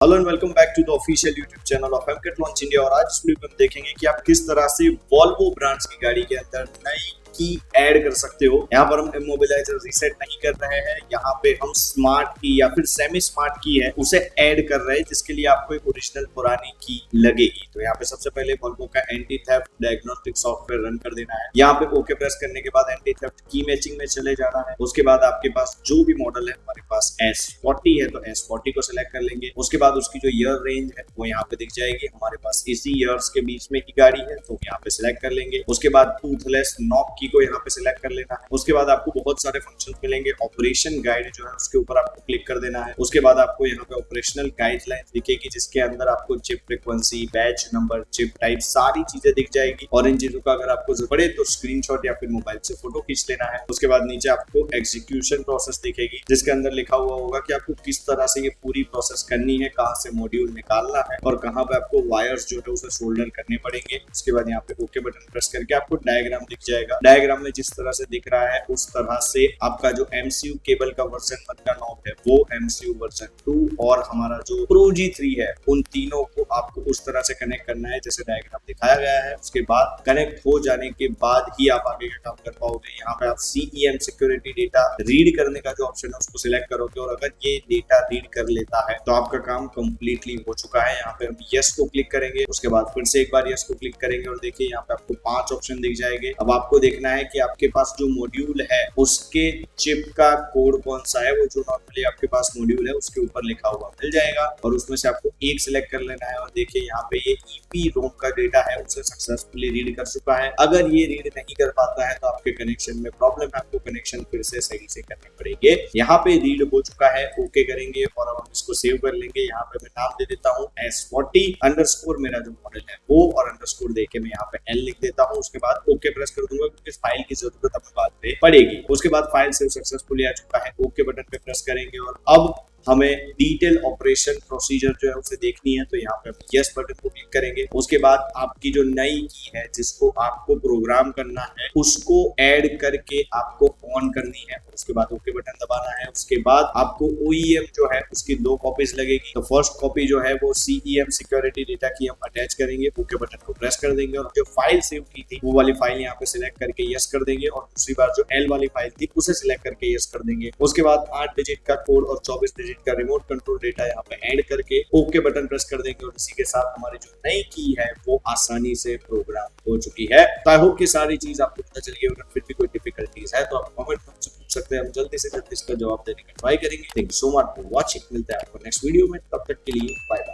Hello and welcome back to the official YouTube channel of एमकेट launch India. और आज इस वीडियो में हम देखेंगे कि आप किस तरह से वॉल्वो ब्रांड्स की गाड़ी के अंदर नई की ऐड कर सकते हो। यहाँ पर हम इमोबिलाइजर रीसेट नहीं कर रहे हैं, यहाँ पे हम स्मार्ट की या फिर सेमी स्मार्ट की है उसे ऐड कर रहे हैं, जिसके लिए आपको एक ओरिजिनल पुरानी की लगेगी। तो यहाँ पे सबसे पहले वॉल्वो का anti theft diagnostic software run कर देना है। यहाँ पे ओके प्रेस करने के बाद एंटी थेफ्ट की मैचिंग में चले जाना है। उसके बाद आपके पास जो भी मॉडल है, हमारे पास S40 है तो S40 को सिलेक्ट कर लेंगे। उसके बाद उसकी जो ईयर रेंज है वो यहाँ पे दिख जाएगी। हमारे पास इसी ईयर्स के बीच में की गाड़ी है तो यहाँ पे सिलेक्ट कर लेंगे। उसके बाद टूथलेस नॉब की को यहाँ पे सिलेक्ट कर लेना है। उसके बाद आपको बहुत सारे फंक्शन मिलेंगे। ऑपरेशन गाइड जो है उसके ऊपर आपको क्लिक कर देना है। उसके बाद आपको यहाँ पे ऑपरेशनल गाइडलाइंस दिखेगी, जिसके अंदर आपको chip frequency, batch number, chip type सारी चीजें दिख जाएगी। और इन चीजों का अगर आपको जरूरत पड़े तो स्क्रीनशॉट या फिर मोबाइल से फोटो खींच लेना है। उसके बाद नीचे आपको एग्जीक्यूशन प्रोसेस दिखेगी, जिसके अंदर लिखा हुआ होगा कि आपको किस तरह से ये पूरी प्रोसेस करनी है, कहाँ से मॉड्यूल निकालना है और कहाँ पे आपको वायर्स जो है उसे सोल्डर करने पड़ेंगे। उसके बाद यहाँ पे ओके बटन प्रेस करके आपको डायग्राम दिख जाएगा। डायग्राम में जिस तरह से दिख रहा है उस तरह से आपका जो MCU केबल का वर्जन 1 का नॉब है वो MCU वर्जन 2 और हमारा जो Pro G3 है उन तीनों को आपको उस तरह से कनेक्ट करना है जैसे डायग्राम दिखाया गया है। उसके बाद कनेक्ट हो जाने के बाद ही आप आगे का काम कर पाओगे। यहाँ पे आप CEM सिक्योरिटी डेटा रीड करने का जो ऑप्शन है उसको सिलेक्ट करोगे और अगर ये डेटा रीड कर लेता है तो आपका काम कंप्लीटली हो चुका है। यहाँ पे हम यस को क्लिक करेंगे। उसके बाद फिर से एक बार यस को क्लिक करेंगे और देखिए यहाँ पे आपको 5 ऑप्शन दिख जाएंगे। अब आपको देखना है कि आपके पास जो मॉड्यूल है उसके चिप का कोड कौन सा है। वो जो नॉर्मली आपके पास मॉड्यूल है उसके ऊपर लिखा हुआ मिल जाएगा और उसमें से आपको एक सिलेक्ट कर लेना है। और देखिए यहाँ पे ये EEPROM का डेटा है उसे सक्सेसफुली रीड कर चुका है। अगर ये रीड नहीं कर पाता है तो आपके कनेक्शन में प्रॉब्लम है, आपको कनेक्शन फिर से सही से करने पड़ेंगे। यहाँ पे रीड हो चुका है, ओके करेंगे और अब हम इसको सेव कर लेंगे। यहाँ पे मैं नाम दे देता हूँ S40 अंडरस्कोर मेरा जो मॉडल है वो, और अंडरस्कोर देके मैं यहाँ पे L लिख देता हूँ। उसके बाद ओके प्रेस कर दूंगा क्योंकि फाइल की जरूरत हमें बाद में पड़ेगी। उसके बाद फाइल सेव सक्सेसफुली आ चुका है, ओके बटन पे प्रेस करेंगे और अब हमें डिटेल ऑपरेशन प्रोसीजर जो है उसे देखनी है तो यहाँ पे यस बटन को क्लिक करेंगे। उसके बाद आपकी जो नई की है जिसको आपको प्रोग्राम करना है उसको ऐड करके आपको ऑन करनी है। उसके बाद ओके बटन दबाना है। उसके बाद आपको OEM जो है उसकी 2 कॉपीज लगेगी। तो फर्स्ट कॉपी जो है वो CEM सिक्योरिटी डेटा की हम अटैच करेंगे, ओके बटन को प्रेस कर देंगे और जो फाइल सेव की थी वो वाली फाइल यहाँ पे सिलेक्ट करके यस कर देंगे और दूसरी बार जो L वाली फाइल थी उसे सिलेक्ट करके यस कर देंगे। उसके बाद 8 डिजिट का कोड और 24 डिजिट का रिमोट कंट्रोल डेटा यहाँ पे ऐड करके ओके बटन प्रेस कर देंगे और इसी के साथ हमारी जो नई की है वो आसानी से प्रोग्राम हो चुकी है। तो आई होप कि सारी चीज आपको पता चल गई। अगर फिर भी कोई डिफिकल्टीज है तो आप कमेंट में पूछ सकते हैं, हम जल्दी से जल्दी इसका जवाब देने का ट्राई करेंगे। Thank you so much for watching. मिलते हैं आपको नेक्स्ट वीडियो में, तब तक के लिए बाय बाय।